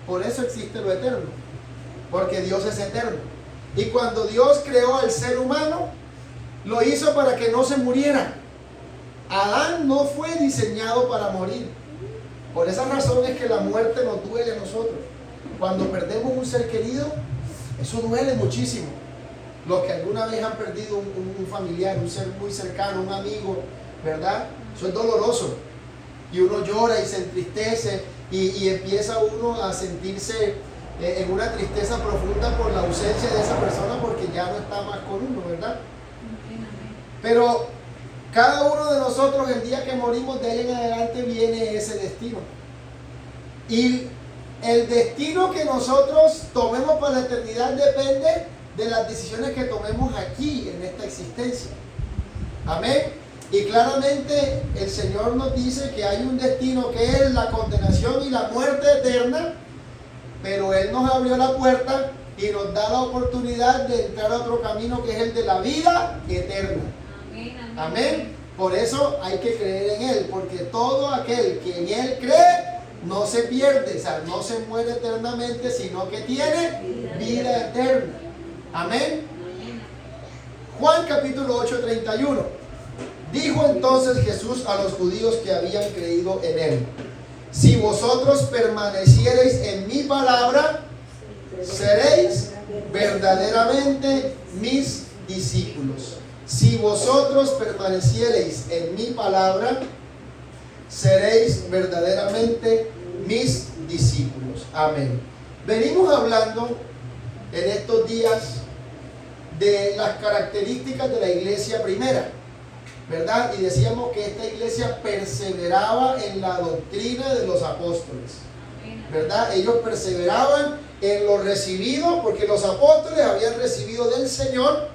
Por eso existe lo eterno, porque Dios es eterno. Y cuando Dios creó al ser humano, lo hizo para que no se muriera. Adán no fue diseñado para morir. Por esa razón es que la muerte nos duele a nosotros. Cuando perdemos un ser querido, eso duele muchísimo. Los que alguna vez han perdido un familiar, un ser muy cercano, un amigo, ¿verdad? Eso es doloroso. Y uno llora y se entristece y empieza uno a sentirse en una tristeza profunda por la ausencia de esa persona, porque ya no está más con uno, ¿verdad? Pero cada uno de nosotros, el día que morimos, de ahí en adelante viene ese destino. Y el destino que nosotros tomemos para la eternidad depende de las decisiones que tomemos aquí, en esta existencia. Amén. Y claramente el Señor nos dice que hay un destino que es la condenación y la muerte eterna, pero Él nos abrió la puerta y nos da la oportunidad de entrar a otro camino, que es el de la vida eterna. Amén, amén. Amén. Por eso hay que creer en Él, porque todo aquel que en Él cree no se pierde, o sea, no se muere eternamente, sino que tiene vida eterna. Amén. Juan capítulo 8, 31. Dijo entonces Jesús a los judíos que habían creído en Él: si vosotros permaneciereis en mi palabra, seréis verdaderamente mis discípulos. Si vosotros permaneciereis en mi palabra, seréis verdaderamente mis discípulos. Amén. Venimos hablando en estos días de las características de la iglesia primera, ¿verdad? Y decíamos que esta iglesia perseveraba en la doctrina de los apóstoles, ¿verdad? Ellos perseveraban en lo recibido, porque los apóstoles habían recibido del Señor,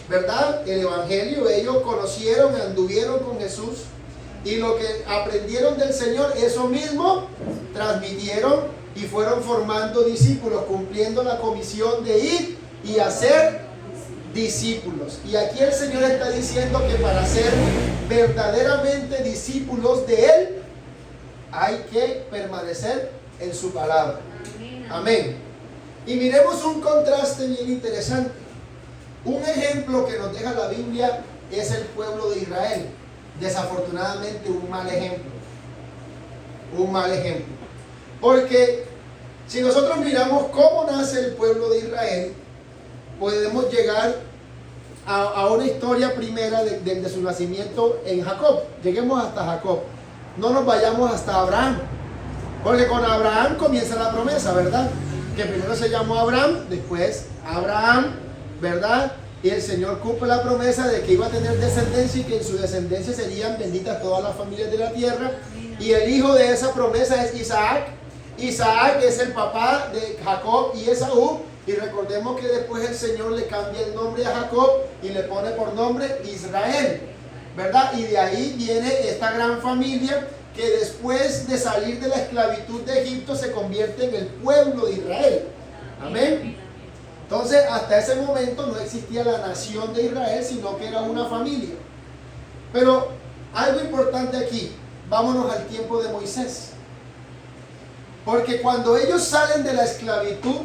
¿verdad?, el evangelio. Ellos conocieron, anduvieron con Jesús, y lo que aprendieron del Señor, eso mismo transmitieron y fueron formando discípulos, cumpliendo la comisión de ir y hacer discípulos. Y aquí el Señor está diciendo que para ser verdaderamente discípulos de Él, hay que permanecer en su palabra. Amén. Y miremos un contraste bien interesante. Un ejemplo que nos deja la Biblia es el pueblo de Israel. Desafortunadamente un mal ejemplo. Un mal ejemplo. Porque si nosotros miramos cómo nace el pueblo de Israel, podemos llegar a una historia primera de su nacimiento en Jacob. Lleguemos hasta Jacob. No nos vayamos hasta Abraham. Porque con Abraham comienza la promesa, ¿verdad? Que primero se llamó Abraham, después Abraham, ¿verdad? Y el Señor cumple la promesa de que iba a tener descendencia y que en su descendencia serían benditas todas las familias de la tierra. Y el hijo de esa promesa es Isaac. Isaac es el papá de Jacob y Esaú. Y recordemos que después el Señor le cambia el nombre a Jacob y le pone por nombre Israel, ¿verdad? Y de ahí viene esta gran familia que después de salir de la esclavitud de Egipto se convierte en el pueblo de Israel. Amén. Entonces, hasta ese momento no existía la nación de Israel, sino que era una familia. Pero algo importante aquí, vámonos al tiempo de Moisés. Porque cuando ellos salen de la esclavitud,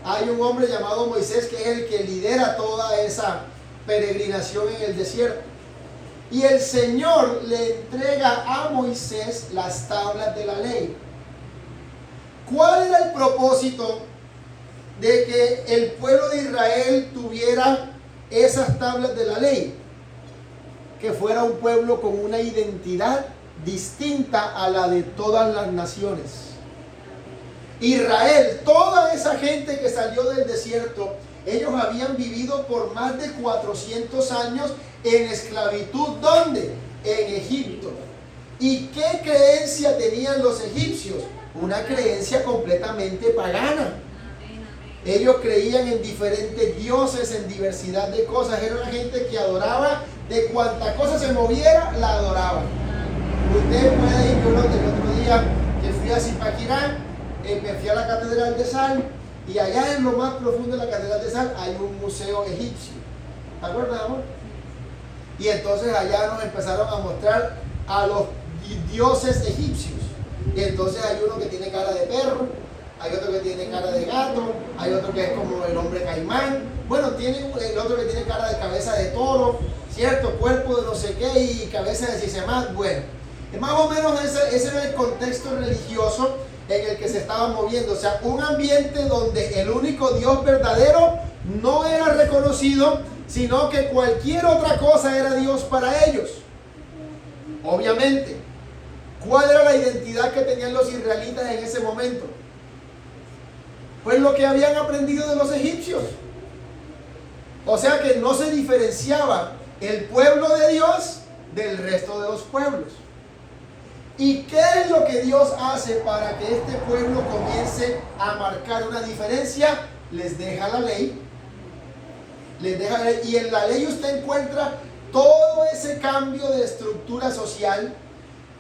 hay un hombre llamado Moisés que es el que lidera toda esa peregrinación en el desierto. Y el Señor le entrega a Moisés las tablas de la ley. ¿Cuál era el propósito de que el pueblo de Israel tuviera esas tablas de la ley? Que fuera un pueblo con una identidad distinta a la de todas las naciones. Israel, toda esa gente que salió del desierto, ellos habían vivido por más de 400 años en esclavitud. ¿Dónde? En Egipto. ¿Y qué creencia tenían los egipcios? Una creencia completamente pagana. Ellos creían en diferentes dioses, en diversidad de cosas. Era una gente que adoraba, de cuanta cosa se moviera, la adoraba. Usted puede ir, yo el otro día que fui a Zipaquirá, me fui a la Catedral de Sal, y allá en lo más profundo de la Catedral de Sal hay un museo egipcio. ¿Te acuerdas, amor? Y entonces allá nos empezaron a mostrar a los dioses egipcios. Y entonces hay uno que tiene cara de perro, hay otro que tiene cara de gato, hay otro que es como el hombre caimán, bueno, tiene el otro que tiene cara de cabeza de toro, ¿cierto? Cuerpo de no sé qué y cabeza de sisemás. Bueno, más o menos ese era el contexto religioso en el que se estaban moviendo. O sea, un ambiente donde el único Dios verdadero no era reconocido, sino que cualquier otra cosa era Dios para ellos. Obviamente, ¿cuál era la identidad que tenían los israelitas en ese momento? Pues lo que habían aprendido de los egipcios. O sea que no se diferenciaba el pueblo de Dios del resto de los pueblos. ¿Y qué es lo que Dios hace para que este pueblo comience a marcar una diferencia? Les deja la ley. Les deja la ley. Y en la ley usted encuentra todo ese cambio de estructura social,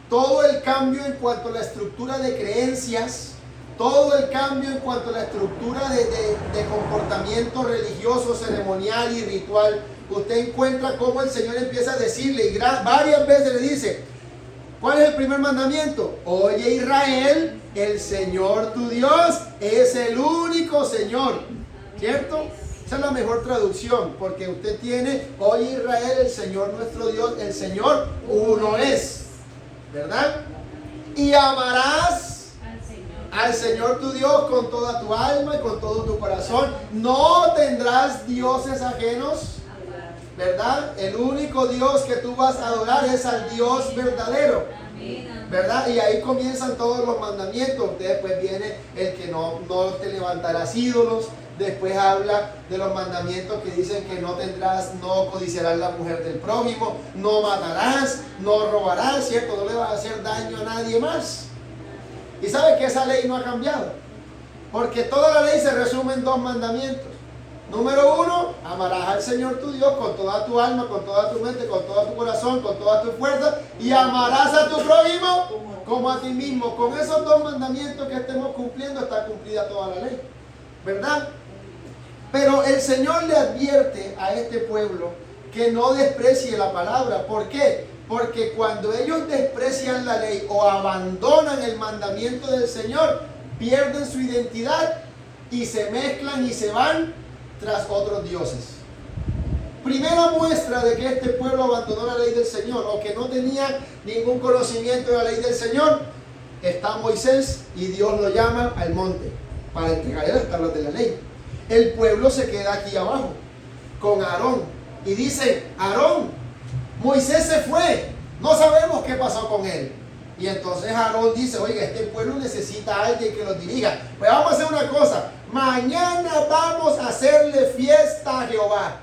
todo el cambio en cuanto a la estructura de creencias, todo el cambio en cuanto a la estructura de comportamiento religioso, ceremonial y ritual. Usted encuentra cómo el Señor empieza a decirle, y varias veces le dice, ¿cuál es el primer mandamiento? Oye Israel, el Señor tu Dios es el único Señor. ¿Cierto? Esa es la mejor traducción, porque usted tiene, oye Israel, el Señor nuestro Dios, el Señor uno es. ¿Verdad? Y amarás al Señor tu Dios con toda tu alma y con todo tu corazón. No tendrás dioses ajenos, ¿verdad? El único Dios que tú vas a adorar es al Dios verdadero, ¿verdad? Y ahí comienzan todos los mandamientos. Después viene el que no te levantarás ídolos. Después habla de los mandamientos que dicen que no codiciarás la mujer del prójimo, no matarás, no robarás, ¿cierto? No le vas a hacer daño a nadie más. Y sabe que esa ley no ha cambiado, porque toda la ley se resume en dos mandamientos. Número uno, amarás al Señor tu Dios con toda tu alma, con toda tu mente, con todo tu corazón, con toda tu fuerza, y amarás a tu prójimo como a ti mismo. Con esos dos mandamientos que estemos cumpliendo está cumplida toda la ley, ¿verdad? Pero el Señor le advierte a este pueblo que no desprecie la palabra. ¿Por qué? Porque cuando ellos desprecian la ley o abandonan el mandamiento del Señor, pierden su identidad y se mezclan y se van tras otros dioses. Primera muestra de que este pueblo abandonó la ley del Señor o que no tenía ningún conocimiento de la ley del Señor, está Moisés y Dios lo llama al monte para entregarle las tablas de la ley. El pueblo se queda aquí abajo con Aarón y dice, Aarón, Moisés se fue, no sabemos qué pasó con él. Y entonces Aarón dice, oiga, este pueblo necesita a alguien que los dirija. Pues vamos a hacer una cosa, mañana vamos a hacerle fiesta a Jehová.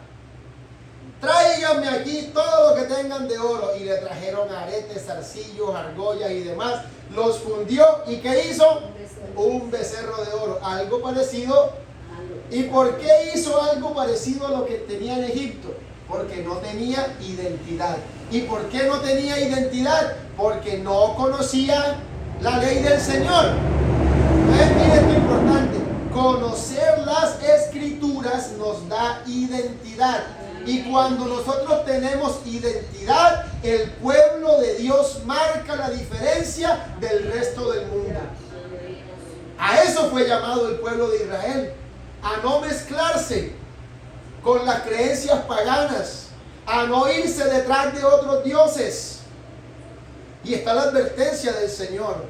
Tráiganme aquí todo lo que tengan de oro. Y le trajeron aretes, zarcillos, argollas y demás. Los fundió y ¿qué hizo? Un becerro de oro, algo parecido. ¿Y por qué hizo algo parecido a lo que tenía en Egipto? Porque no tenía identidad. ¿Y por qué no tenía identidad? Porque no conocía la ley del Señor. Miren esto importante. Conocer las escrituras nos da identidad. Y cuando nosotros tenemos identidad, el pueblo de Dios marca la diferencia del resto del mundo. A eso fue llamado el pueblo de Israel. A no mezclarse con las creencias paganas, a no irse detrás de otros dioses. Y está la advertencia del Señor.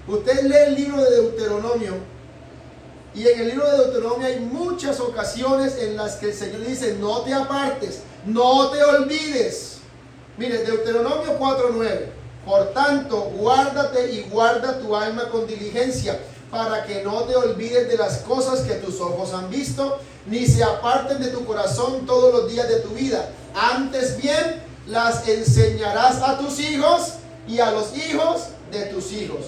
Usted lee el libro de Deuteronomio y en el libro de Deuteronomio hay muchas ocasiones en las que el Señor dice, no te apartes, no te olvides. Mire, Deuteronomio 4:9. Por tanto, guárdate y guarda tu alma con diligencia, para que no te olvides de las cosas que tus ojos han visto, ni se aparten de tu corazón todos los días de tu vida. Antes bien, las enseñarás a tus hijos y a los hijos de tus hijos.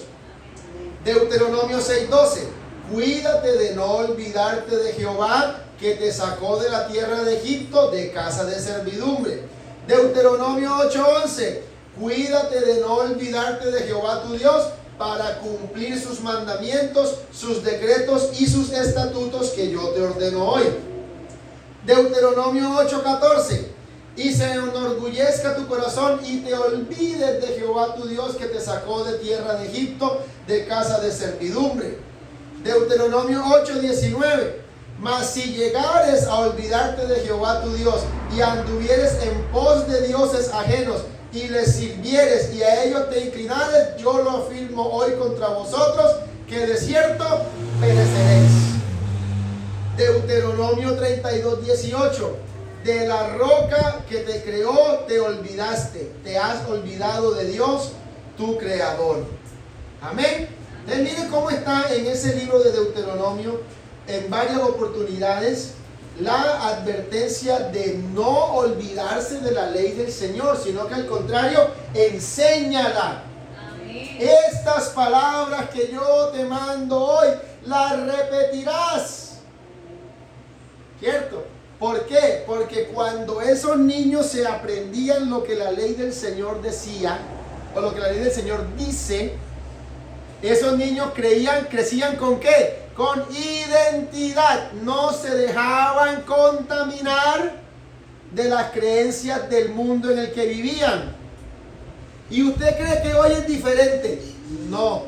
Deuteronomio 6:12. Cuídate de no olvidarte de Jehová, que te sacó de la tierra de Egipto, de casa de servidumbre. Deuteronomio 8:11. Cuídate de no olvidarte de Jehová tu Dios, para cumplir sus mandamientos, sus decretos y sus estatutos que yo te ordeno hoy. Deuteronomio 8:14. Y se enorgullezca tu corazón y te olvides de Jehová tu Dios, que te sacó de tierra de Egipto, de casa de servidumbre. Deuteronomio 8:19. Mas si llegares a olvidarte de Jehová tu Dios y anduvieres en pos de dioses ajenos y les sirvieres y a ellos te inclinares, yo lo afirmo hoy contra vosotros, que de cierto pereceréis. Deuteronomio 32:18. De la roca que te creó te olvidaste, te has olvidado de Dios, tu creador. Amén. Entonces, miren cómo está en ese libro de Deuteronomio, en varias oportunidades, la advertencia de no olvidarse de la ley del Señor, sino que al contrario, enséñala. Amén. Estas palabras que yo te mando hoy, las repetirás. ¿Cierto? ¿Por qué? Porque cuando esos niños se aprendían lo que la ley del Señor decía, o lo que la ley del Señor dice, esos niños crecían ¿con qué? Con identidad. No se dejaban contaminar de las creencias del mundo en el que vivían. ¿Y usted cree que hoy es diferente? No.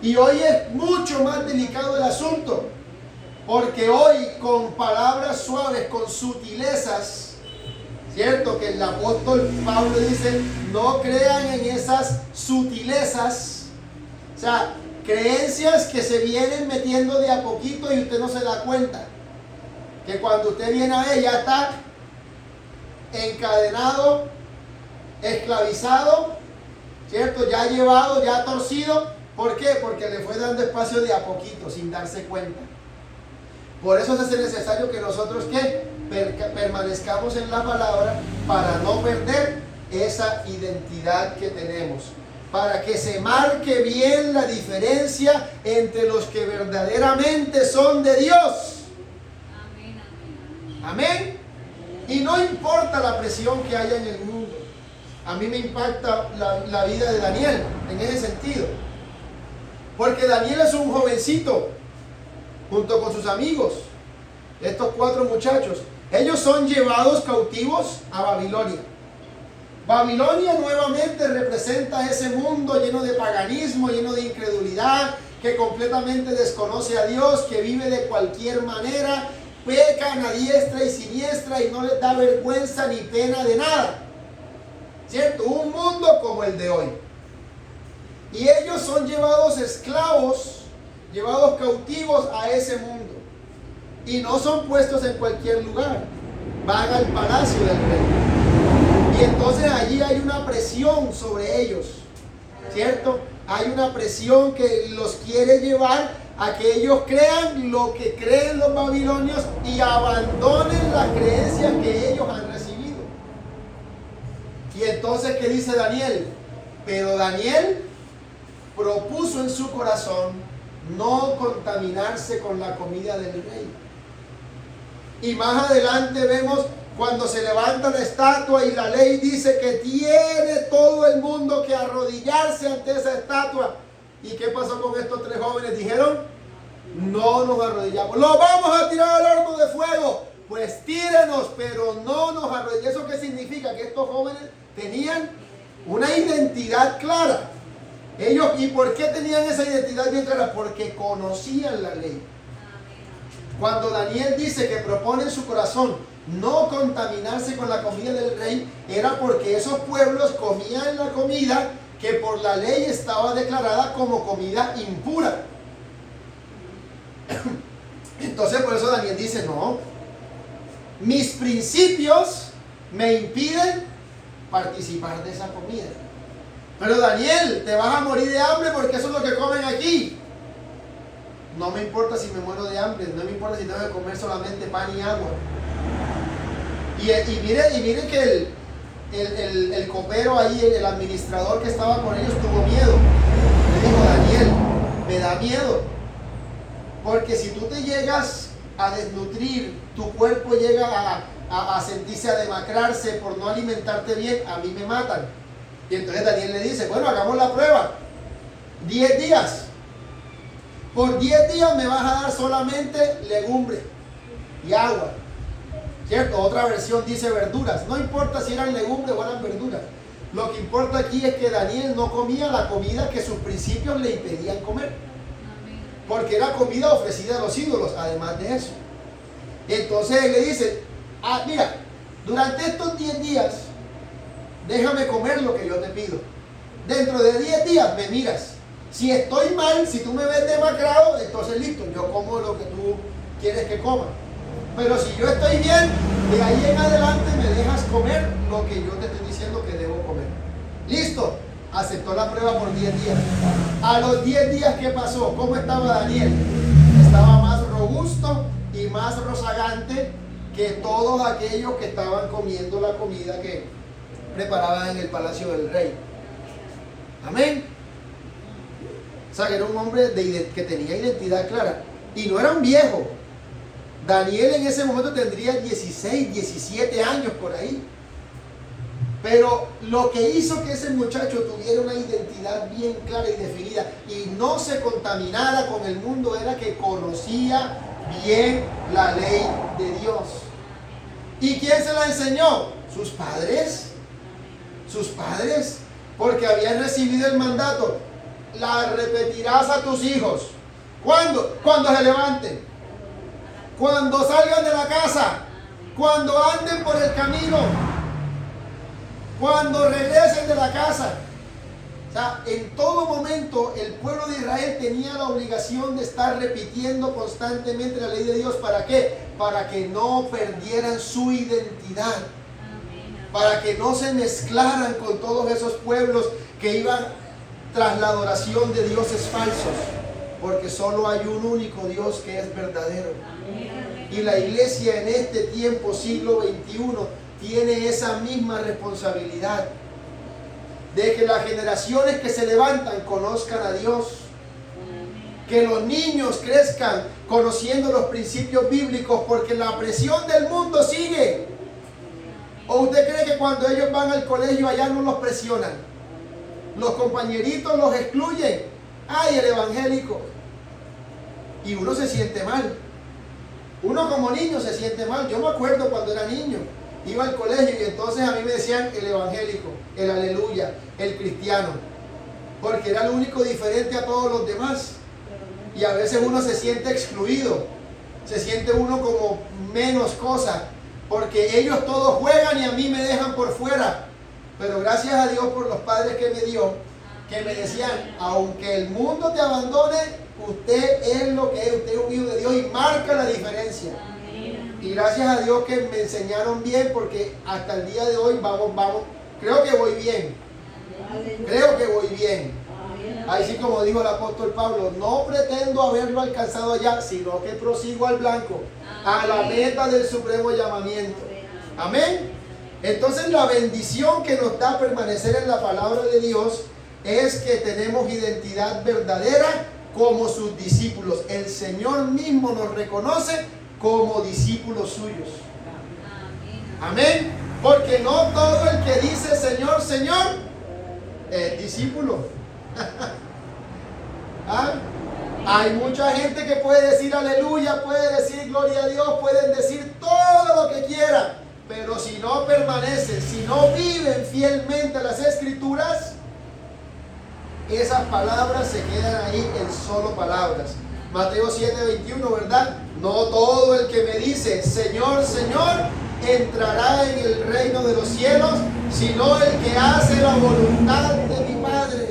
Y hoy es mucho más delicado el asunto. Porque hoy con palabras suaves, con sutilezas, ¿cierto? Que el apóstol Pablo dice, no crean en esas sutilezas. O sea, creencias que se vienen metiendo de a poquito y usted no se da cuenta. Que cuando usted viene a ver ya está encadenado, esclavizado, ¿cierto? Ya llevado, ya torcido. ¿Por qué? Porque le fue dando espacio de a poquito, sin darse cuenta. Por eso es necesario que nosotros permanezcamos en la palabra para no perder esa identidad que tenemos. Para que se marque bien la diferencia entre los que verdaderamente son de Dios. Amén. Y no importa la presión que haya en el mundo. A mí me impacta la vida de Daniel en ese sentido. Porque Daniel es un jovencito, junto con sus amigos, estos 4 muchachos. Ellos son llevados cautivos a Babilonia. Babilonia nuevamente representa ese mundo lleno de paganismo, lleno de incredulidad, que completamente desconoce a Dios, que vive de cualquier manera, pecan a diestra y siniestra y no les da vergüenza ni pena de nada. ¿Cierto? Un mundo como el de hoy. Y ellos son llevados esclavos, llevados cautivos a ese mundo. Y no son puestos en cualquier lugar. Van al palacio del rey. Y entonces allí hay una presión sobre ellos. ¿Cierto? Hay una presión que los quiere llevar a que ellos crean lo que creen los babilonios y abandonen las creencias que ellos han recibido. Y entonces, ¿qué dice Daniel? Pero Daniel propuso en su corazón no contaminarse con la comida del rey. Y más adelante vemos cuando se levanta la estatua y la ley dice que tiene todo el mundo que arrodillarse ante esa estatua. ¿Y qué pasó con estos 3 jóvenes? Dijeron, no nos arrodillamos, lo vamos a tirar al horno de fuego. Pues tírenos, pero no nos arrodillamos. ¿Eso qué significa? Que estos jóvenes tenían una identidad clara. Ellos, ¿y por qué tenían esa identidad bien clara? Porque conocían la ley. Cuando Daniel dice que propone en su corazón no contaminarse con la comida del rey, era porque esos pueblos comían la comida que por la ley estaba declarada como comida impura. Entonces por eso Daniel dice, no, mis principios me impiden participar de esa comida. Pero Daniel, te vas a morir de hambre porque eso es lo que comen aquí. No me importa si me muero de hambre, no me importa si tengo que comer solamente pan y agua. Y miren que el copero ahí, el administrador que estaba con ellos tuvo miedo. Le dijo, Daniel, me da miedo. Porque si tú te llegas a desnutrir, tu cuerpo llega a sentirse, a demacrarse por no alimentarte bien, a mí me matan. Y entonces Daniel le dice, bueno, hagamos la prueba. 10 días. Por 10 días me vas a dar solamente legumbre y agua. ¿Cierto? Otra versión dice verduras. No importa si eran legumbres o eran verduras. Lo que importa aquí es que Daniel no comía la comida que sus principios le impedían comer. Porque era comida ofrecida a los ídolos, además de eso. Entonces él le dice, mira, durante estos 10 días, déjame comer lo que yo te pido. Dentro de 10 días me miras. Si estoy mal, si tú me ves demacrado, entonces listo, yo como lo que tú quieres que coma. Pero si yo estoy bien, de ahí en adelante me dejas comer lo que yo te estoy diciendo que debo comer. Listo, aceptó la prueba por 10 días. A los 10 días, ¿qué pasó? ¿Cómo estaba Daniel? Estaba más robusto y más rozagante que todos aquellos que estaban comiendo la comida que preparaban en el palacio del rey. Amén. O sea, que era un hombre que tenía identidad clara. Y no era un viejo. Daniel en ese momento tendría 16, 17 años por ahí. Pero lo que hizo que ese muchacho tuviera una identidad bien clara y definida y no se contaminara con el mundo era que conocía bien la ley de Dios. ¿Y quién se la enseñó? Sus padres. Sus padres. Porque habían recibido el mandato. La repetirás a tus hijos. ¿Cuándo? Cuando se levanten. Cuando salgan de la casa. Cuando anden por el camino. Cuando regresen de la casa. O sea, en todo momento el pueblo de Israel tenía la obligación de estar repitiendo constantemente la ley de Dios. ¿Para qué? Para que no perdieran su identidad. Para que no se mezclaran con todos esos pueblos que iban tras la adoración de dioses falsos. Porque solo hay un único Dios que es verdadero. Y la iglesia en este tiempo, siglo XXI, tiene esa misma responsabilidad de que las generaciones que se levantan conozcan a Dios, que los niños crezcan conociendo los principios bíblicos, porque la presión del mundo sigue. ¿O usted cree que cuando ellos van al colegio allá no los presionan? Los compañeritos los excluyen. ¡Ay, el evangélico! Y uno se siente mal. Uno como niño se siente mal. Yo me acuerdo cuando era niño, iba al colegio y entonces a mí me decían el evangélico, el aleluya, el cristiano, porque era lo único diferente a todos los demás. Y a veces uno se siente excluido, se siente uno como menos cosa, porque ellos todos juegan y a mí me dejan por fuera. Pero gracias a Dios por los padres que me dio, que me decían, aunque el mundo te abandone, usted es lo que es, usted es un hijo de Dios y marca la diferencia. Y gracias a Dios que me enseñaron bien, porque hasta el día de hoy vamos, creo que voy bien. Creo que voy bien. Así como dijo el apóstol Pablo, no pretendo haberlo alcanzado ya, sino que prosigo al blanco, a la meta del supremo llamamiento. Amén. Entonces la bendición que nos da permanecer en la palabra de Dios es que tenemos identidad verdadera como sus discípulos. El Señor mismo nos reconoce como discípulos suyos. Amén. Porque no todo el que dice Señor, Señor es discípulo. ¿Ah? Hay mucha gente que puede decir aleluya, puede decir gloria a Dios, pueden decir todo lo que quieran, pero si no permanecen, si no viven fielmente las escrituras, esas palabras se quedan ahí en solo palabras. Mateo 7:21, ¿verdad? No todo el que me dice Señor, Señor entrará en el reino de los cielos, sino el que hace la voluntad de mi Padre.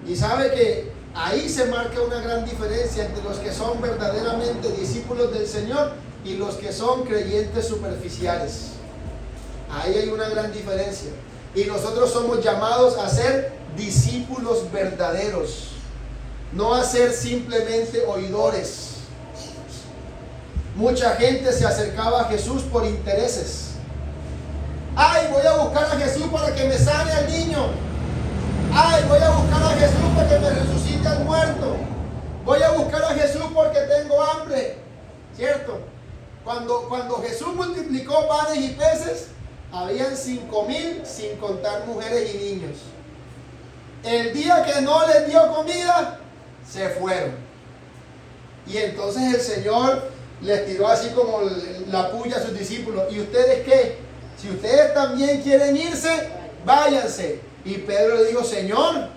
Y sabe que ahí se marca una gran diferencia entre los que son verdaderamente discípulos del Señor y los que son creyentes superficiales. Ahí hay una gran diferencia. Y nosotros somos llamados a ser discípulos verdaderos, no a ser simplemente oidores. Mucha gente se acercaba a Jesús por intereses. Ay, voy a buscar a Jesús para que me sane al niño. Ay, voy a buscar a Jesús para que me resucite al muerto. Voy a buscar a Jesús porque tengo hambre. ¿Cierto? Cuando Jesús multiplicó panes y peces, habían 5,000 sin contar mujeres y niños. El día que no les dio comida, se fueron. Y entonces el Señor les tiró así como la puya a sus discípulos. ¿Y ustedes qué? Si ustedes también quieren irse, váyanse. Y Pedro le dijo, Señor,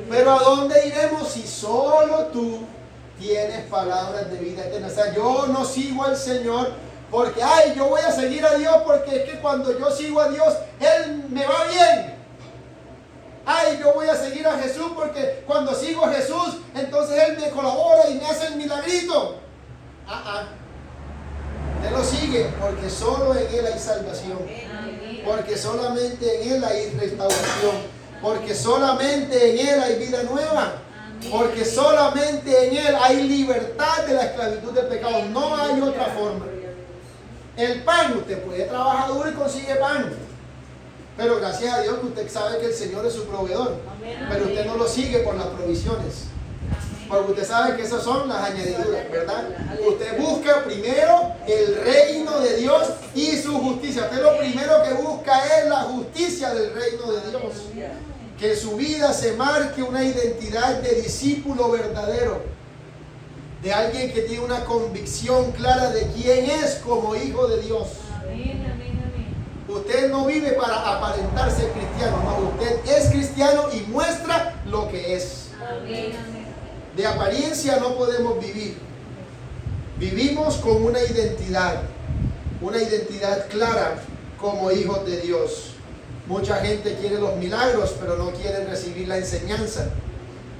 pero ¿a dónde iremos si solo tú tienes palabras de vida eterna? O sea, yo no sigo al Señor porque, ay, yo voy a seguir a Dios porque es que cuando yo sigo a Dios, Él me va bien. Ay, yo voy a seguir a Jesús porque cuando sigo a Jesús, entonces Él me colabora y me hace el milagrito. Usted lo sigue porque solo en Él hay salvación. Porque solamente en Él hay restauración. Porque solamente en Él hay vida nueva. Porque solamente en Él hay libertad de la esclavitud del pecado. No hay otra forma. El pan, usted puede trabajar duro y consigue pan. Pero gracias a Dios que usted sabe que el Señor es su proveedor. Pero usted no lo sigue por las provisiones. Porque usted sabe que esas son las añadiduras, ¿verdad? Usted busca primero el reino de Dios y su justicia. Usted lo primero que busca es la justicia del reino de Dios. Que su vida se marque una identidad de discípulo verdadero. De alguien que tiene una convicción clara de quién es como hijo de Dios. Usted no vive para aparentar ser cristiano, no, usted es cristiano y muestra lo que es. De apariencia no podemos vivir. Vivimos con una identidad clara como hijos de Dios. Mucha gente quiere los milagros, pero no quiere recibir la enseñanza,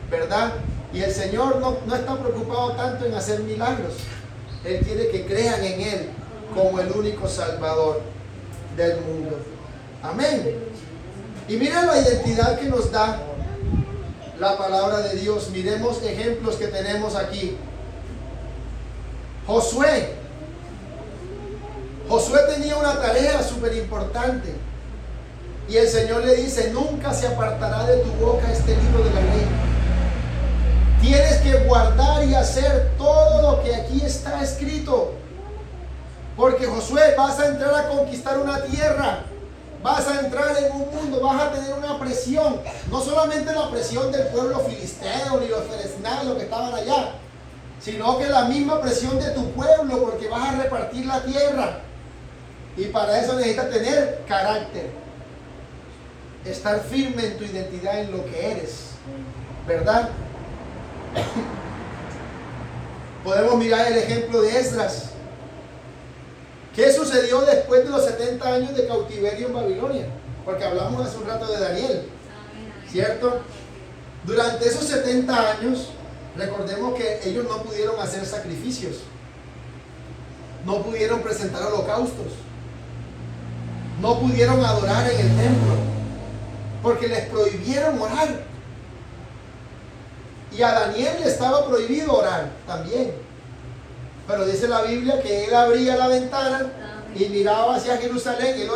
¿verdad? Y el Señor no está preocupado tanto en hacer milagros. Él quiere que crean en Él como el único Salvador del mundo. Amén. Y miren la identidad que nos da la palabra de Dios. Miremos ejemplos que tenemos aquí. Josué tenía una tarea súper importante. Y el Señor le dice, nunca se apartará de tu boca este libro de la ley. Tienes que guardar y hacer todo lo que aquí está escrito. Porque Josué, vas a entrar a conquistar una tierra. Vas a entrar en un mundo, vas a tener una presión. No solamente la presión del pueblo filisteo ni los filisteos, los que estaban allá, sino que la misma presión de tu pueblo, porque vas a repartir la tierra. Y para eso necesitas tener carácter. Estar firme en tu identidad, en lo que eres, ¿verdad? Podemos mirar el ejemplo de Esdras. ¿Qué sucedió después de los 70 años de cautiverio en Babilonia? Porque hablamos hace un rato de Daniel, ¿cierto? Durante esos 70 años, recordemos que ellos no pudieron hacer sacrificios, no pudieron presentar holocaustos, no pudieron adorar en el templo, porque les prohibieron orar. Y a Daniel le estaba prohibido orar también. Pero dice la Biblia que él abría la ventana y miraba hacia Jerusalén. Él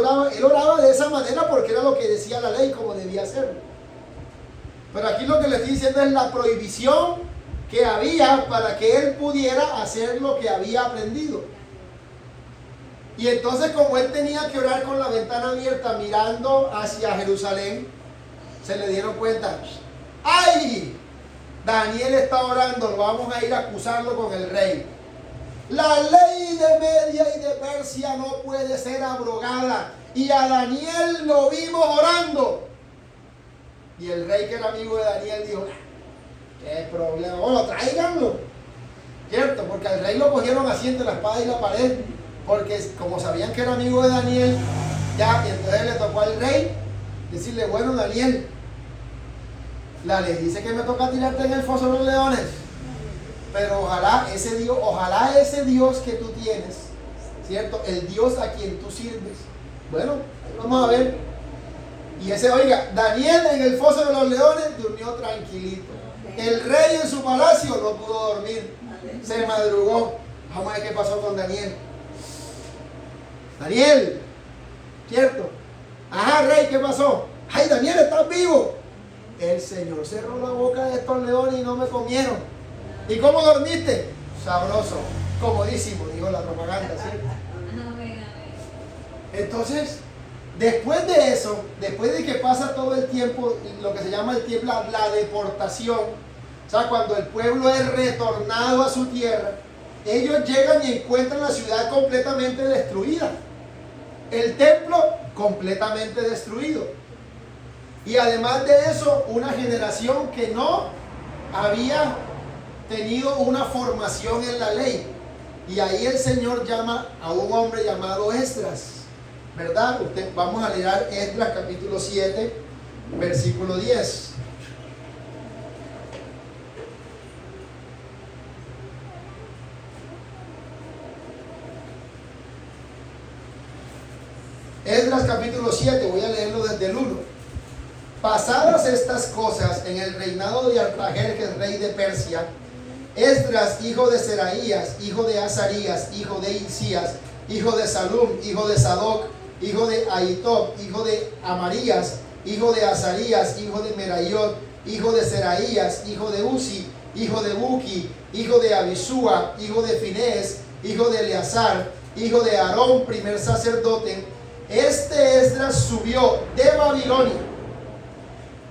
oraba de esa manera porque era lo que decía la ley, como debía hacerlo. Pero aquí lo que le estoy diciendo es la prohibición que había para que él pudiera hacer lo que había aprendido. Y entonces, como él tenía que orar con la ventana abierta mirando hacia Jerusalén, se le dieron cuenta: ¡ay! Daniel está orando, vamos a ir a acusarlo con el rey. La ley de Media y de Persia no puede ser abrogada. Y a Daniel lo vimos orando. Y el rey, que era amigo de Daniel, dijo: ¿qué problema? Bueno, tráiganlo. ¿Cierto? Porque al rey lo cogieron así entre la espada y la pared. Porque como sabían que era amigo de Daniel, ya, y entonces le tocó al rey decirle: bueno, Daniel, la ley dice que me toca tirarte en el foso de los leones. Pero ojalá ese Dios que tú tienes, ¿cierto? El Dios a quien tú sirves. Bueno, vamos a ver. Y oiga, Daniel en el foso de los leones durmió tranquilito. El rey en su palacio no pudo dormir. Se madrugó. Vamos a ver qué pasó con Daniel. Daniel, ¿cierto? Ajá, rey, ¿qué pasó? Ay, Daniel, ¿estás vivo? El Señor cerró la boca de estos leones y no me comieron. ¿Y cómo dormiste? Sabroso, comodísimo, dijo la propaganda, ¿cierto? Entonces, después de eso, después de que pasa todo el tiempo, lo que se llama el tiempo, la deportación, o sea, cuando el pueblo es retornado a su tierra, ellos llegan y encuentran la ciudad completamente destruida. El templo completamente destruido. Y además de eso, una generación que no había tenido una formación en la ley. Y ahí el Señor llama a un hombre llamado Esdras, ¿verdad? Vamos a leer Esdras capítulo 7, versículo 10. Esdras capítulo 7, voy a leerlo desde el 1. Pasadas estas cosas en el reinado de Artajerjes, rey de Persia, Esdras, hijo de Seraías, hijo de Azarías, hijo de Hilcías, hijo de Salum, hijo de Sadoc, hijo de Ahitob, hijo de Amarías, hijo de Azarías, hijo de Merayot, hijo de Seraías, hijo de Uzi, hijo de Buki, hijo de Abisúa, hijo de Finés, hijo de Eleazar, hijo de Aarón, primer sacerdote. Este Esdras subió de Babilonia.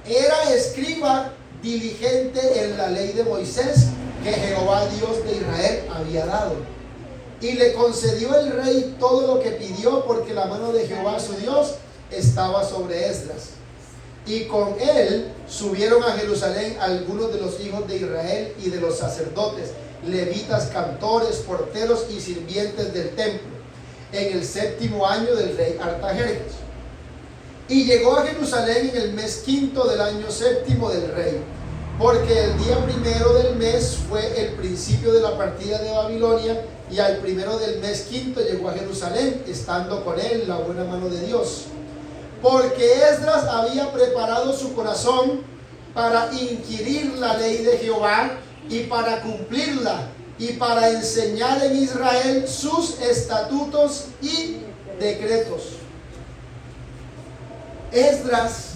Era escriba diligente en la ley de Moisés que Jehová Dios de Israel había dado. Y le concedió el rey todo lo que pidió, porque la mano de Jehová su Dios estaba sobre Esdras. Y con él subieron a Jerusalén algunos de los hijos de Israel y de los sacerdotes, levitas, cantores, porteros y sirvientes del templo, en el 7º año del rey Artajerjes. Y llegó a Jerusalén en el mes 5 del año 7 del rey, porque el día 1 del mes fue el principio de la partida de Babilonia, y al 1 del mes 5 llegó a Jerusalén, estando con él la buena mano de Dios. Porque Esdras había preparado su corazón para inquirir la ley de Jehová y para cumplirla, y para enseñar en Israel sus estatutos y decretos. Esdras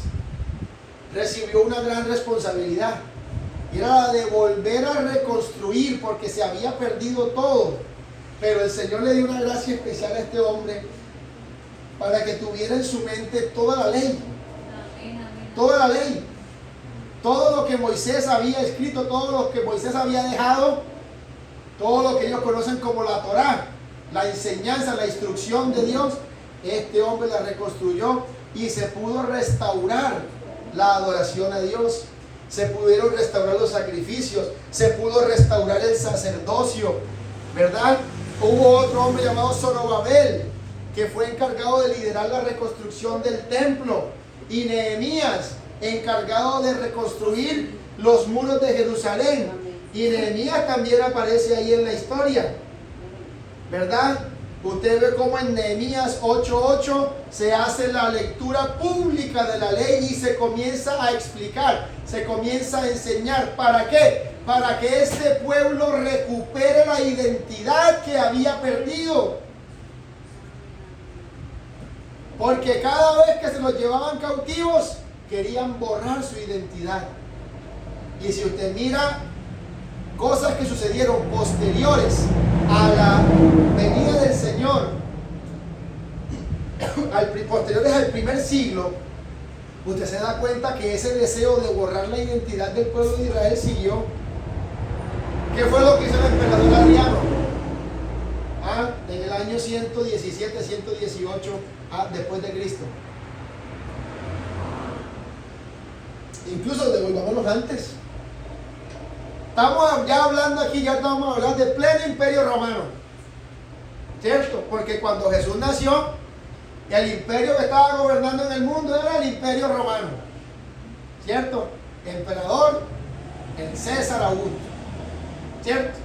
recibió una gran responsabilidad, y era la de volver a reconstruir, porque se había perdido todo. Pero el Señor le dio una gracia especial a este hombre para que tuviera en su mente toda la ley. Toda la ley. Todo lo que Moisés había escrito, todo lo que Moisés había dejado, todo lo que ellos conocen como la Torá, la enseñanza, la instrucción de Dios. Este hombre la reconstruyó y se pudo restaurar la adoración a Dios. Se pudieron restaurar los sacrificios, se pudo restaurar el sacerdocio, ¿verdad? Hubo otro hombre llamado Zorobabel, que fue encargado de liderar la reconstrucción del templo, y Nehemías, encargado de reconstruir los muros de Jerusalén. Y Nehemías también aparece ahí en la historia, ¿verdad? Usted ve cómo en Nehemías 8:8 se hace la lectura pública de la ley y se comienza a explicar, se comienza a enseñar. ¿Para qué? Para que este pueblo recupere la identidad que había perdido. Porque cada vez que se los llevaban cautivos, querían borrar su identidad. Y si usted mira cosas que sucedieron posteriores a la venida del Señor, posteriores al primer siglo, usted se da cuenta que ese deseo de borrar la identidad del pueblo de Israel siguió. ¿Qué fue lo que hizo el emperador Adriano? En el año 117, 118 después de Cristo. Incluso devolvámonos antes. Estamos ya hablando aquí, ya estamos hablando de pleno imperio romano, ¿cierto? Porque cuando Jesús nació, el imperio que estaba gobernando en el mundo era el imperio romano, ¿cierto? Emperador, el César Augusto, ¿cierto?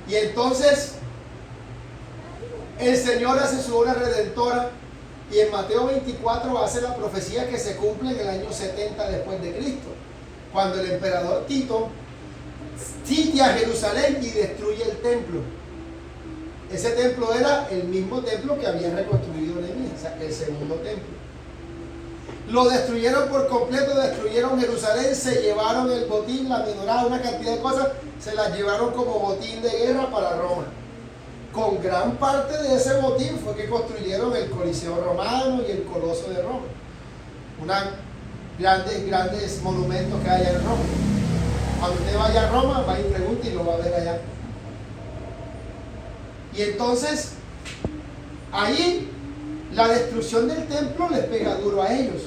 Y entonces el Señor hace su obra redentora, y en Mateo 24 hace la profecía que se cumple en el año 70 después de Cristo, cuando el emperador Tito sitia a Jerusalén y destruye el templo. Ese templo era el mismo templo que había reconstruido Nehemías, el segundo templo. Lo destruyeron por completo, destruyeron Jerusalén, se llevaron el botín, la menorá, una cantidad de cosas, se las llevaron como botín de guerra para Roma. Con gran parte de ese botín fue que construyeron el Coliseo romano y el Coloso de Roma. Grandes monumentos que hay allá en Roma. Cuando usted vaya a Roma, va y pregunte y lo va a ver allá. Y entonces, ahí La destrucción del templo les pega duro a ellos.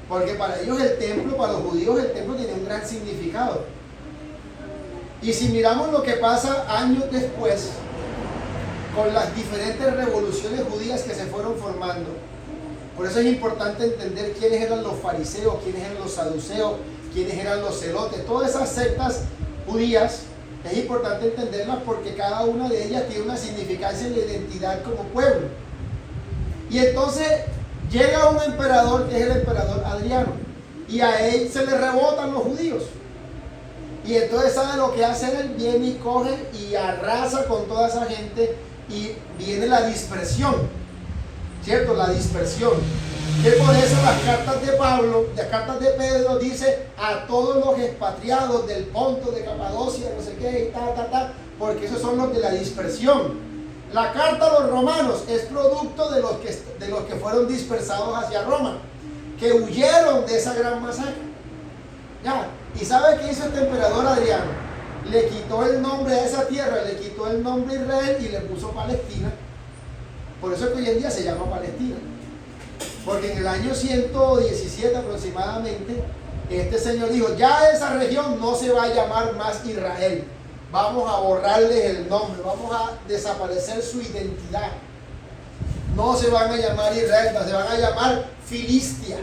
Porque para ellos el templo, para los judíos el templo tiene un gran significado. Y si miramos lo que pasa años después, con las diferentes revoluciones judías que se fueron formando, por eso es importante entender quiénes eran los fariseos, quiénes eran los saduceos, quiénes eran los celotes, todas esas sectas judías, es importante entenderlas porque cada una de ellas tiene una significancia en la identidad como pueblo. Y entonces llega un emperador que es el emperador Adriano, y a él se le rebotan los judíos. Y entonces sabe lo que hace él, viene y coge y arrasa con toda esa gente y viene la dispersión, ¿cierto? La dispersión. Que por eso las cartas de Pablo, las cartas de Pedro dice a todos los expatriados del Ponto, de Capadocia, no sé qué, porque esos son los de la dispersión. La carta a los romanos es producto de los que fueron dispersados hacia Roma, que huyeron de esa gran masacre. Ya, ¿y sabe qué hizo este emperador Adriano? Le quitó el nombre a esa tierra, le quitó el nombre Israel y le puso Palestina. Por eso es que hoy en día se llama Palestina. Porque en el año 117 aproximadamente, este señor dijo, ya esa región no se va a llamar más Israel. Vamos a borrarles el nombre, vamos a desaparecer su identidad. No se van a llamar Israel, se van a llamar Filistia.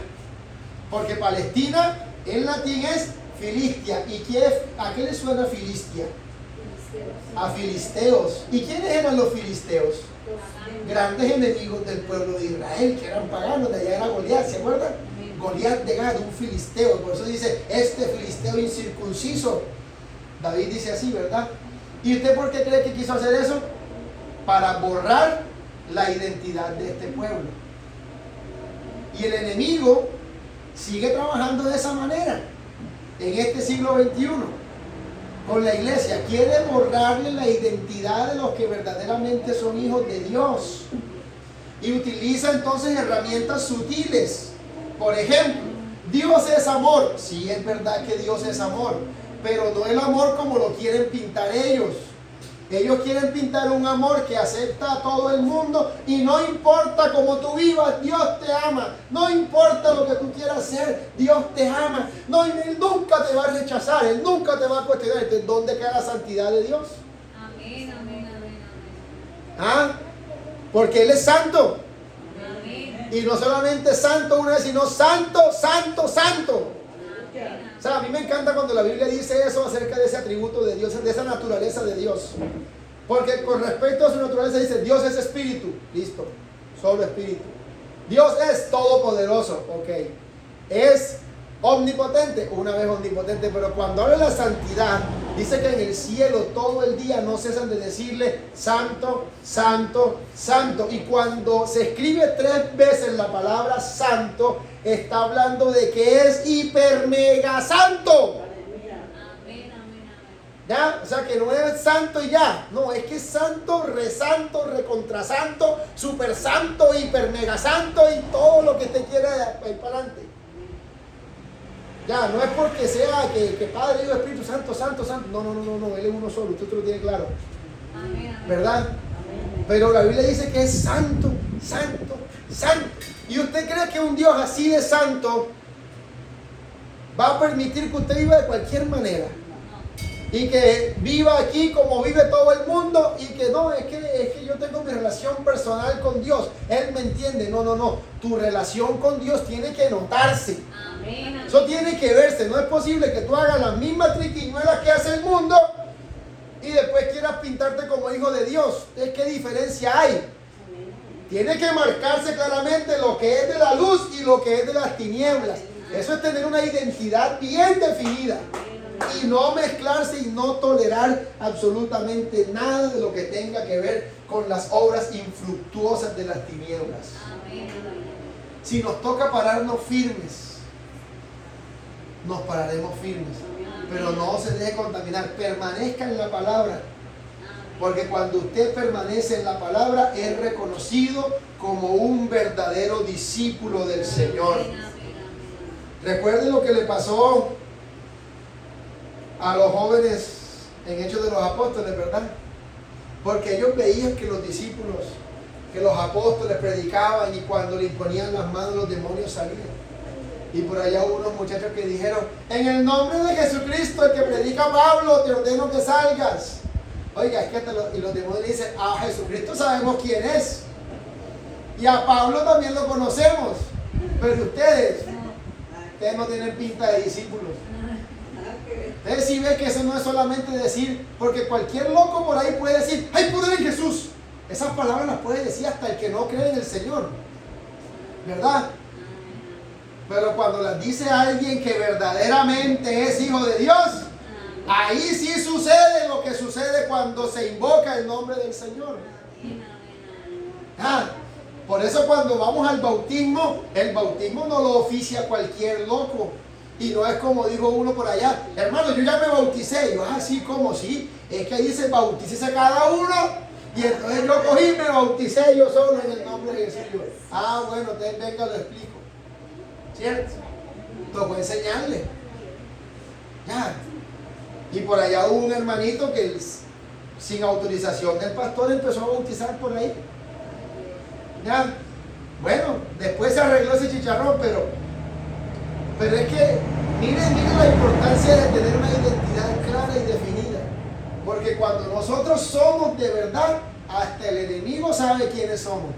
Porque Palestina en latín es Filistia. ¿Y a qué le suena Filistia? A filisteos. ¿Y quiénes eran los filisteos? Grandes enemigos del pueblo de Israel, que eran paganos, de allá era Goliat, ¿se acuerdan? Goliat de Gad, un filisteo, por eso dice, este filisteo incircunciso. David dice así, ¿verdad? ¿Y usted por qué cree que quiso hacer eso? Para borrar la identidad de este pueblo. Y el enemigo sigue trabajando de esa manera, en este siglo XXI. Con la iglesia, quiere borrarle la identidad de los que verdaderamente son hijos de Dios y utiliza entonces herramientas sutiles. Por ejemplo, Dios es amor. Sí, es verdad que Dios es amor, pero no el amor como lo quieren pintar ellos. Ellos quieren pintar un amor que acepta a todo el mundo y no importa cómo tú vivas, Dios te ama. No importa lo que tú quieras hacer, Dios te ama. No, Él nunca te va a rechazar, Él nunca te va a cuestionar. Entonces, ¿dónde queda la santidad de Dios? Amén, amén, amén, amén. ¿Ah? Porque Él es santo. Amén. Y no solamente santo una vez, sino santo, santo, santo. Amén. O sea, a mí me encanta cuando la Biblia dice eso acerca de ese atributo de Dios, de esa naturaleza de Dios. Porque con respecto a su naturaleza dice, Dios es espíritu. Listo, solo espíritu. Dios es todopoderoso, ok. Es omnipotente, una vez omnipotente, pero cuando habla de la santidad, dice que en el cielo todo el día no cesan de decirle santo, santo, santo. Y cuando se escribe 3 veces la palabra santo, está hablando de que es hiper mega santo. Amén, amén, amén. ¿Ya? O sea que no es santo y ya. No, es que es santo, recontrasanto, super santo, hiper mega santo y todo lo que te quiera ir para adelante. Ya, no es porque sea que Padre, Hijo, Espíritu Santo, santo, santo. No, Él es uno solo, usted lo tiene claro. Amén, amén. ¿Verdad? Amén. Pero la Biblia dice que es santo, santo, santo. ¿Y usted cree que un Dios así de santo va a permitir que usted viva de cualquier manera? Y que viva aquí como vive todo el mundo y que no, es que yo tengo mi relación personal con Dios. Él me entiende. No. Tu relación con Dios tiene que notarse. Amén. Eso tiene que verse. No es posible que tú hagas las mismas triquiñuelas que hace el mundo y después quieras pintarte como hijo de Dios. ¿Qué diferencia hay? Tiene que marcarse claramente lo que es de la luz y lo que es de las tinieblas. Eso es tener una identidad bien definida. Y no mezclarse y no tolerar absolutamente nada de lo que tenga que ver con las obras infructuosas de las tinieblas. Amén. Si nos toca pararnos firmes, nos pararemos firmes. Pero no se deje contaminar, permanezca en la palabra. Porque cuando usted permanece en la palabra, es reconocido como un verdadero discípulo del Señor. Recuerden lo que le pasó a los jóvenes en Hechos de los Apóstoles, ¿verdad? Porque ellos veían que los discípulos que los apóstoles predicaban y cuando le imponían las manos los demonios salían. Y por allá hubo unos muchachos que dijeron, en el nombre de Jesucristo, el que predica Pablo, te ordeno que salgas. Oiga, es que y los demonios dicen, a Jesucristo sabemos quién es. Y a Pablo también lo conocemos. Pero ustedes no tienen pinta de discípulos. Ustedes sí ven que eso no es solamente decir, porque cualquier loco por ahí puede decir, hay poder en Jesús. Esas palabras las puede decir hasta el que no cree en el Señor. ¿Verdad? Pero cuando las dice alguien que verdaderamente es hijo de Dios, ahí sí sucede lo que sucede cuando se invoca el nombre del Señor. Por eso cuando vamos al bautismo, el bautismo no lo oficia cualquier loco. Y no es como dijo uno por allá, hermano, yo ya me bauticé. Y yo, así como sí, es que ahí dice bautícese cada uno. Y entonces yo cogí y me bauticé yo solo en el nombre de Jesús. Bueno, entonces venga, lo explico. ¿Cierto? Tocó enseñarle. Ya. Y por allá hubo un hermanito que sin autorización del pastor empezó a bautizar por ahí. Ya. Bueno, después se arregló ese chicharrón, pero es que miren la importancia de tener una identidad clara y definida. Porque cuando nosotros somos de verdad, hasta el enemigo sabe quiénes somos.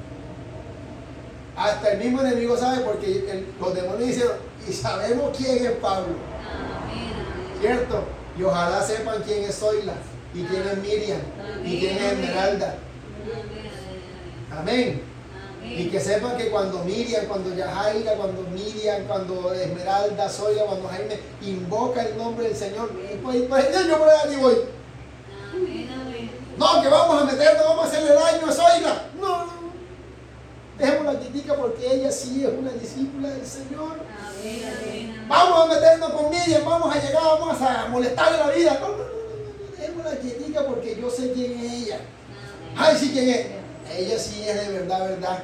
Hasta el mismo enemigo sabe, porque los demonios dicen, y sabemos quién es Pablo. ¿Cierto? Y ojalá sepan quién es Zoila, y quién es Miriam, y quién es Esmeralda. Amén. Y que sepan que cuando Miriam, cuando Yajaira, cuando Miriam, cuando Esmeralda, Zoila, cuando Jaime invoca el nombre del Señor, pues yo por ahí voy. No, que vamos a meternos, vamos a hacerle daño a Zoila. No, dejémosla quitica porque ella sí es una discípula del Señor. Vamos a meternos con Miriam, vamos a llegar, vamos a molestarle la vida. No, dejémosla quitica porque yo sé quién es ella. Ay, sí, quién es. Ella sí es de verdad, verdad.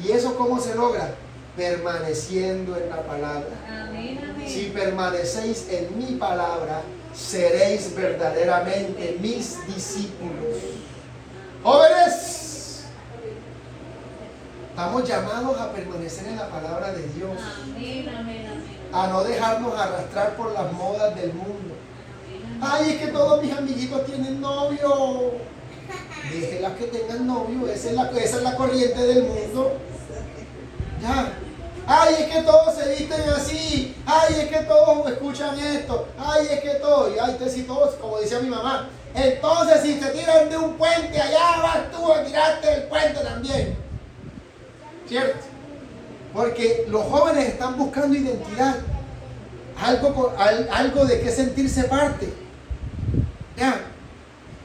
¿Y eso cómo se logra? Permaneciendo en la palabra. Si permanecéis en mi palabra, seréis verdaderamente mis discípulos. Jóvenes, estamos llamados a permanecer en la palabra de Dios. A no dejarnos arrastrar por las modas del mundo. Ay, es que todos mis amiguitos tienen novio. Déjenlas que tengan novio, esa es la corriente del mundo. Ya. Ay, es que todos se visten así. Ay, es que todos escuchan esto. Ay, es que todos. Y ay, entonces si todos, como decía mi mamá, entonces si te tiran de un puente, allá vas tú a tirarte del puente también. ¿Cierto? Porque los jóvenes están buscando identidad. Algo de qué sentirse parte. Ya.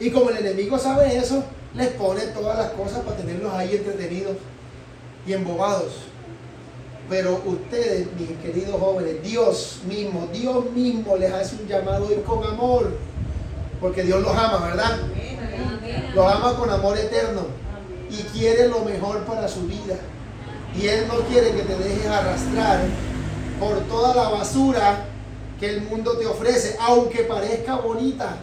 Y como el enemigo sabe eso, les pone todas las cosas para tenerlos ahí entretenidos y embobados. Pero ustedes, mis queridos jóvenes, Dios mismo les hace un llamado y con amor. Porque Dios los ama, ¿verdad? Los ama con amor eterno. Y quiere lo mejor para su vida. Y Él no quiere que te dejes arrastrar por toda la basura que el mundo te ofrece, aunque parezca bonita.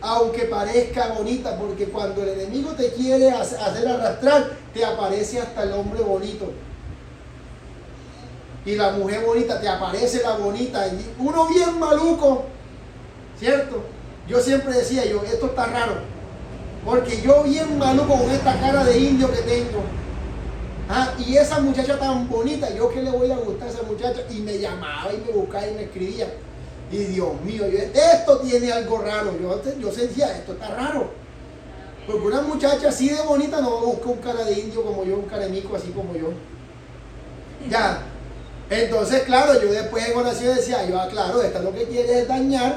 Aunque parezca bonita, porque cuando el enemigo te quiere hacer arrastrar, te aparece hasta el hombre bonito. Y la mujer bonita, te aparece la bonita. Y uno bien maluco, ¿cierto? Yo siempre decía, esto está raro. Porque yo bien maluco con esta cara de indio que tengo. Y esa muchacha tan bonita, yo que le voy a gustar a esa muchacha. Y me llamaba y me buscaba y me escribía. Y Dios mío, esto tiene algo raro. Yo sentía, esto está raro. Porque una muchacha así de bonita no busca un cara de indio como yo, un caremico así como yo. Ya. Entonces, claro, yo después en oración decía, claro, esta lo que quiere es dañar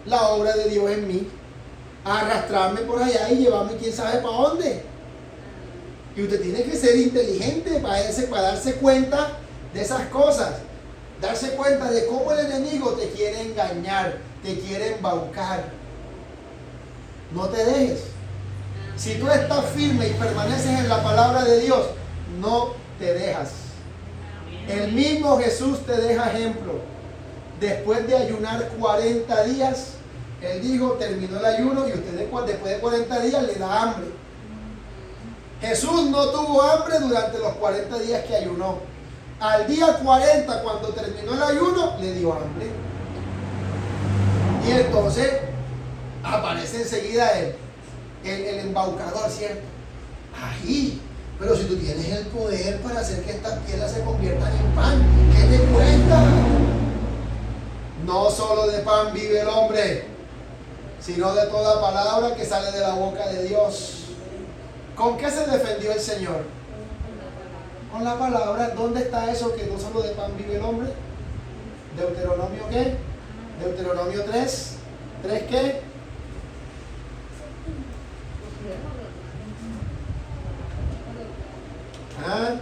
la obra de Dios en mí. Arrastrarme por allá y llevarme quién sabe para dónde. Y usted tiene que ser inteligente para darse cuenta de esas cosas. Darse cuenta de cómo el enemigo te quiere engañar, te quiere embaucar. No te dejes. Si tú estás firme y permaneces en la palabra de Dios, no te dejas. El mismo Jesús te deja ejemplo. Después de ayunar 40 días, Él dijo, terminó el ayuno y usted después de 40 días le da hambre. Jesús no tuvo hambre durante los 40 días que ayunó. Al día 40, cuando terminó el ayuno, le dio hambre. Y entonces aparece enseguida el embaucador, ¿cierto? Ahí, pero si tú tienes el poder para hacer que estas piedras se conviertan en pan, ¿qué te cuesta? No solo de pan vive el hombre, sino de toda palabra que sale de la boca de Dios. ¿Con qué se defendió el Señor? Con la palabra. ¿Dónde está eso que no solo de pan vive el hombre? ¿Deuteronomio qué? Deuteronomio 3. ¿3 qué? ¿Ah?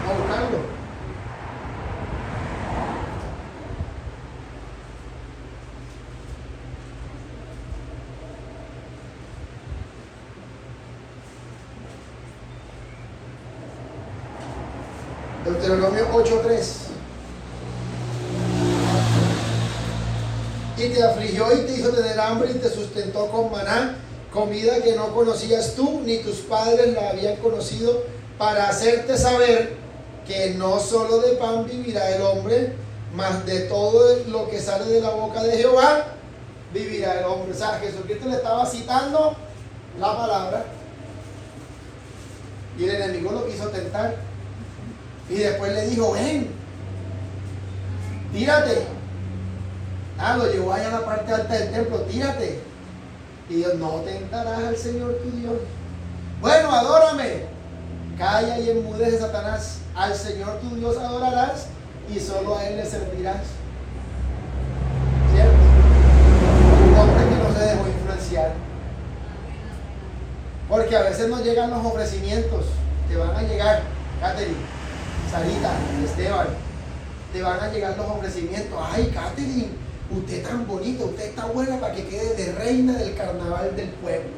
Vamos a buscarlo. Deuteronomio 8:3. Y te afligió y te hizo tener hambre y te sustentó con maná, comida que no conocías tú ni tus padres la habían conocido, para hacerte saber que no solo de pan vivirá el hombre, mas de todo lo que sale de la boca de Jehová vivirá el hombre. O sea, Jesucristo le estaba citando la palabra y el enemigo lo quiso tentar. Y después le dijo, ven, tírate. Lo llevó allá a la parte alta del templo, tírate. Y Dios, no tentarás al Señor tu Dios. Bueno, adórame. Calla y enmudece, Satanás. Al Señor tu Dios adorarás y solo a Él le servirás. ¿Cierto? Un hombre que no se dejó influenciar. Porque a veces nos llegan los ofrecimientos. Te van a llegar, Catherine, Sarita, Esteban, te van a llegar los ofrecimientos. Ay, Catherine, usted tan bonita, usted está buena para que quede de reina del carnaval del pueblo.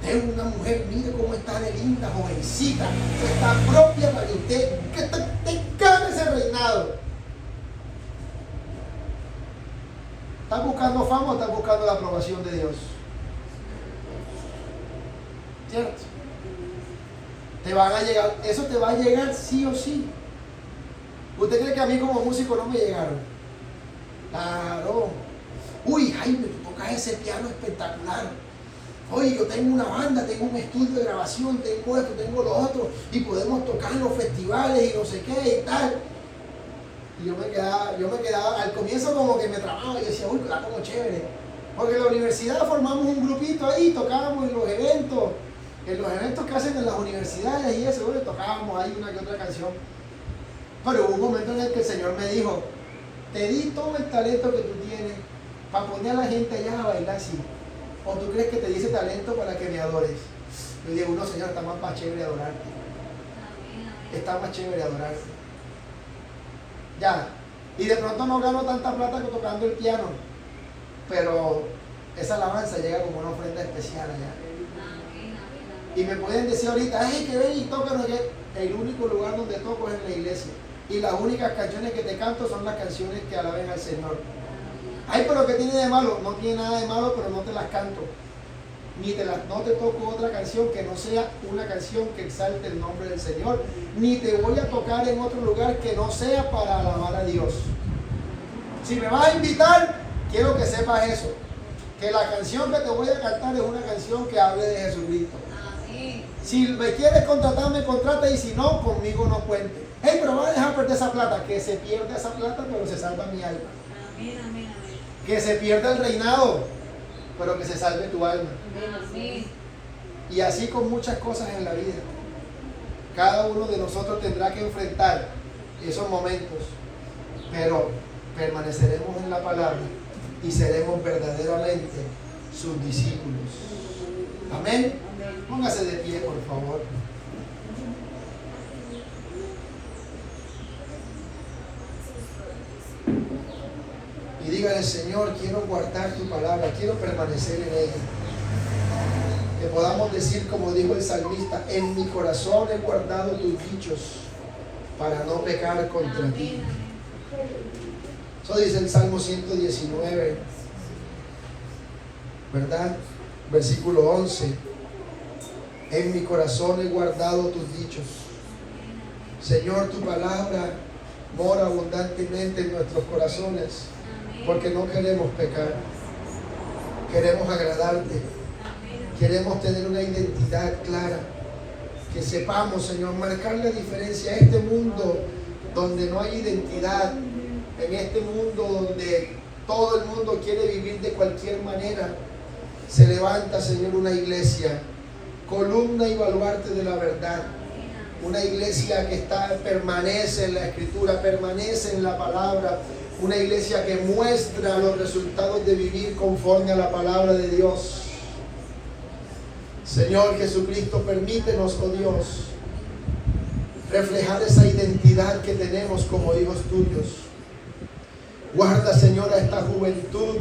Es una mujer, mire cómo está de linda, jovencita, está propia para que usted gane ese reinado. ¿Estás buscando fama o estás buscando la aprobación de Dios? ¿Cierto? Te van a llegar, eso te va a llegar sí o sí. ¿Usted cree que a mí como músico no me llegaron? Claro. Uy, Jaime, tú tocas ese piano espectacular. Oye, yo tengo una banda, tengo un estudio de grabación, tengo esto, tengo lo otro, y podemos tocar en los festivales y no sé qué y tal. Y yo me quedaba, al comienzo como que me trababa y decía, uy, está como chévere. Porque en la universidad formamos un grupito ahí, tocábamos en los eventos que hacen en las universidades y eso, bueno, tocábamos ahí una que otra canción. Pero hubo un momento en el que el Señor me dijo, te di todo el talento que tú tienes para poner a la gente allá a bailar así. ¿O tú crees que te di ese talento para que me adores? Yo digo, no, Señor, está más chévere adorarte. Está más chévere adorarte. Ya. Y de pronto no gano tanta plata que tocando el piano. Pero esa alabanza llega como una ofrenda especial allá. Y me pueden decir ahorita, ay, que ven y tócanos. El único lugar donde toco es en la iglesia. Y las únicas canciones que te canto son las canciones que alaben al Señor. Ay, pero ¿qué tiene de malo? No tiene nada de malo, pero no te las canto. No te toco otra canción que no sea una canción que exalte el nombre del Señor. Ni te voy a tocar en otro lugar que no sea para alabar a Dios. Si me vas a invitar, quiero que sepas eso. Que la canción que te voy a cantar es una canción que hable de Jesucristo. Si me quieres contratar, me contrata, y si no, conmigo no cuente. Hey, pero vas a dejar perder esa plata. Que se pierda esa plata, pero se salva mi alma. Amén, amén, amén. Que se pierda el reinado, pero que se salve tu alma. Amén. Y así con muchas cosas en la vida. Cada uno de nosotros tendrá que enfrentar esos momentos, pero permaneceremos en la palabra y seremos verdaderamente sus discípulos. Amén. Póngase de pie, por favor. dígale: Señor, quiero guardar tu palabra, quiero permanecer en ella. Que podamos decir, como dijo el salmista: en mi corazón he guardado tus dichos para no pecar contra ti. Eso dice el Salmo 119, ¿verdad? Versículo 11. En mi corazón he guardado tus dichos. Señor, tu palabra mora abundantemente en nuestros corazones, porque no queremos pecar, queremos agradarte, queremos tener una identidad clara, que sepamos, Señor, marcar la diferencia. En este mundo donde no hay identidad, en este mundo donde todo el mundo quiere vivir de cualquier manera, se levanta, Señor, una iglesia, columna y baluarte de la verdad. Una iglesia que permanece en la Escritura, permanece en la palabra. Una iglesia que muestra los resultados de vivir conforme a la palabra de Dios. Señor Jesucristo, permítenos, oh Dios, reflejar esa identidad que tenemos como hijos tuyos. Guarda, Señor, a esta juventud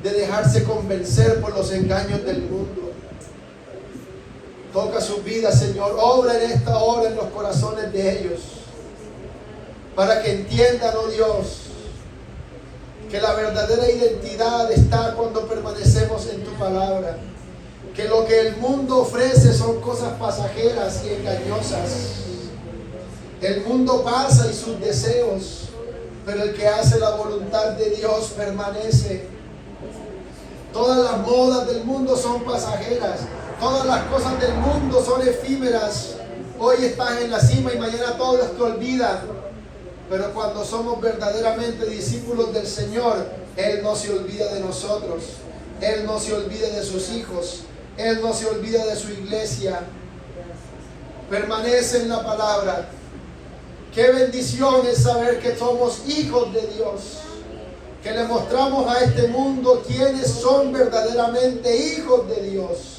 de dejarse convencer por los engaños del mundo. Toca sus vidas, Señor. Obra en esta hora en los corazones de ellos, para que entiendan, oh Dios, que la verdadera identidad está cuando permanecemos en tu palabra. Que lo que el mundo ofrece son cosas pasajeras y engañosas. El mundo pasa y sus deseos, pero el que hace la voluntad de Dios permanece. Todas las modas del mundo son pasajeras. Todas las cosas del mundo son efímeras. Hoy estás en la cima y mañana todas te olvidan. Pero cuando somos verdaderamente discípulos del Señor, Él no se olvida de nosotros. Él no se olvida de sus hijos. Él no se olvida de su iglesia. Permanece en la palabra. Qué bendición es saber que somos hijos de Dios, que le mostramos a este mundo quiénes son verdaderamente hijos de Dios.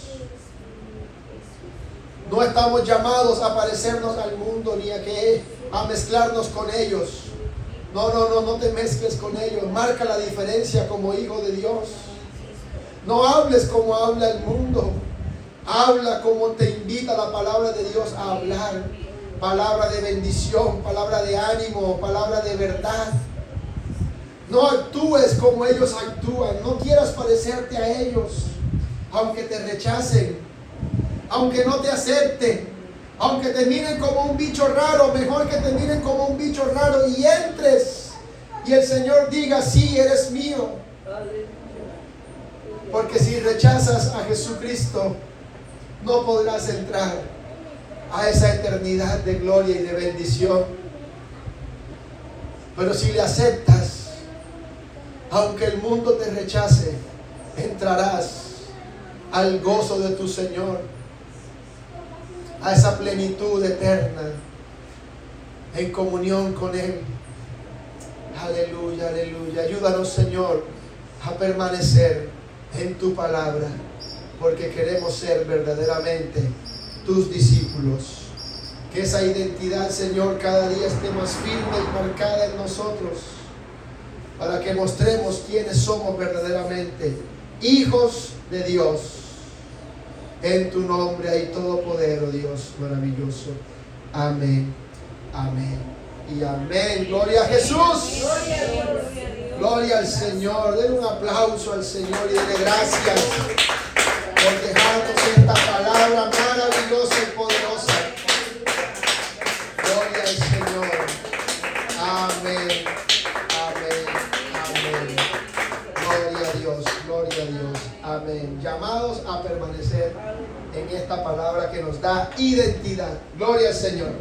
No estamos llamados a parecernos al mundo ni a mezclarnos con ellos. No te mezcles con ellos. Marca la diferencia como hijo de Dios. No hables como habla el mundo. Habla como te invita la palabra de Dios a hablar. Palabra de bendición, palabra de ánimo, palabra de verdad. No actúes como ellos actúan. No quieras parecerte a ellos, aunque te rechacen, aunque no te acepten, aunque te miren como un bicho raro. Mejor que te miren como un bicho raro y entres y el Señor diga: sí, eres mío. Porque si rechazas a Jesucristo, no podrás entrar a esa eternidad de gloria y de bendición. Pero si le aceptas, aunque el mundo te rechace, entrarás al gozo de tu Señor, a esa plenitud eterna en comunión con Él. Aleluya, aleluya. Ayúdanos, Señor, a permanecer en tu palabra, porque queremos ser verdaderamente tus discípulos. Que esa identidad, Señor, cada día esté más firme y marcada en nosotros, para que mostremos quiénes somos verdaderamente hijos de Dios. En tu nombre hay todo poder, oh Dios maravilloso. Amén, amén y amén. Gloria a Jesús. Gloria al Señor. Den un aplauso al Señor y denle gracias por dejarnos esta palabra maravillosa y poderosa. Gloria al Señor. Amén, amén, amén. Gloria a Dios, gloria a Dios. Amén. Llamados a permanecer en esta palabra que nos da identidad. Gloria al Señor.